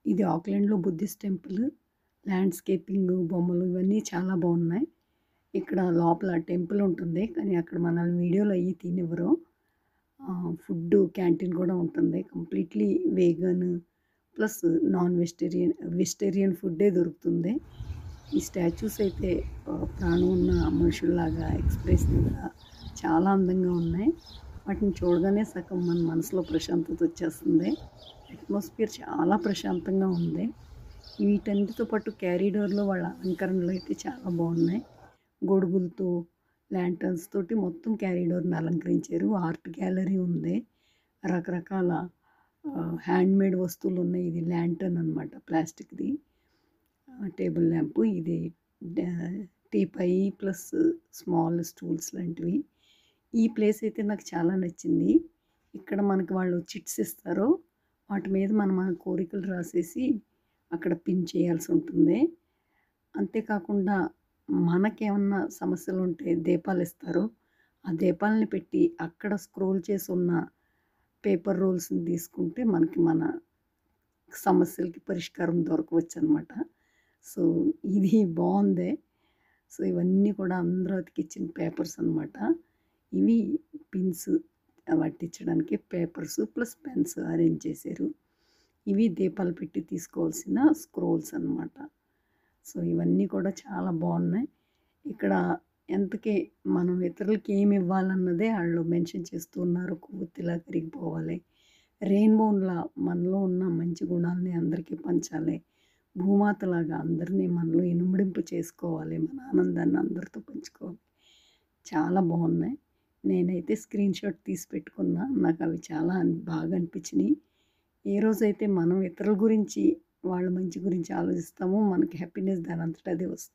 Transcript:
ఇది ఆక్లాండ్‌లో Buddhist temple. Landscaping బొమ్మలు ఇవన్నీ చాలా బాగున్నాయి. ఇక్కడ లోపల టెంపుల్ ఉంటుంది. కానీ అక్కడ మనల్ని వీడియోలు అయ్యి తీయనివ్వరు. ఫుడ్డు క్యాంటీన్ కూడా ఉంటుంది. Completely vegan plus non vegetarian, vegetarian ఫుడ్డే దొరుకుతుంది. ఈ స్టాచ్యూస్ అయితే ప్రాణం ఉన్న మనుషుల్లాగా ఎక్స్‌ప్రెసివ్‌గా చాలా అందంగా ఉన్నాయి. వాటిని చూడగానే సగం మన మనసులో ప్రశాంతత వచ్చేస్తుంది. అట్మాస్ఫియర్ చాలా ప్రశాంతంగా ఉంది. వీటన్నిటితో పాటు క్యారిడార్‌లో వాళ్ళ అలంకరణలు అయితే చాలా బాగున్నాయి. గొడుగులతో, ల్యాంటర్న్స్ తోటి మొత్తం క్యారిడార్‌ని అలంకరించారు. ఆర్ట్ గ్యాలరీ ఉంది. రకరకాల హ్యాండ్‌మేడ్ వస్తువులున్నాయి. ఇది ల్యాంటర్న్ అనమాట, ప్లాస్టిక్‌ది. టేబుల్ ల్యాంపు ఇది. డా టీపాయి ప్లస్ స్మాల్ స్టూల్స్ లాంటివి. ఈ ప్లేస్ అయితే నాకు చాలా నచ్చింది. ఇక్కడ మనకి వాళ్ళు చిట్స్ ఇస్తారు. వాటి మీద మనం మన కోరికలు రాసేసి అక్కడ పిన్ చేయాల్సి ఉంటుంది. అంతేకాకుండా మనకేమన్నా సమస్యలుంటే దీపాలిస్తారు. ఆ దీపాలని పెట్టి అక్కడ స్క్రోల్ చేసున్న పేపర్ రోల్స్‌ని తీసుకుంటే మనకి మన సమస్యలకి పరిష్కారం దొరకవచ్చనమాట. సో, ఇది బావుంది. సో, ఇవన్నీ కూడా అందరూ అతికిచ్చిన పేపర్స్ అనమాట. ఇవి పిన్స్ పట్టించడానికి పేపర్స్ ప్లస్ పెన్స్ అరేంజ్ చేశారు. ఇవి దీపాలు పెట్టి తీసుకోవాల్సిన స్క్రోల్స్ అనమాట. సో, ఇవన్నీ కూడా చాలా బాగున్నాయి. ఇక్కడ ఎంతకి మనం ఇతరులకి ఏమి ఇవ్వాలన్నదే ఆళ్ళు మెన్షన్ చేస్తూ ఉన్నారు. కొవ్వొత్తిలా కరిగిపోవాలి. రెయిన్‌బోలా మనలో ఉన్న మంచి గుణాల్ని అందరికీ పంచాలి. భూమాతలాగా అందరినీ మనలో ఇనుమడింపు చేసుకోవాలి. మన ఆనందాన్ని అందరితో పంచుకోవాలి. చాలా బాగున్నాయి. నేనైతే స్క్రీన్‌షాట్ తీసి పెట్టుకున్నా. నాకవి చాలా బాగా అనిపించినియి. ఏ రోజైతే మనం ఇతరుల గురించి, వాళ్ళ మంచి గురించి ఆలోచిస్తామో మనకి హ్యాపీనెస్ దానంతట అదే వస్తుంది.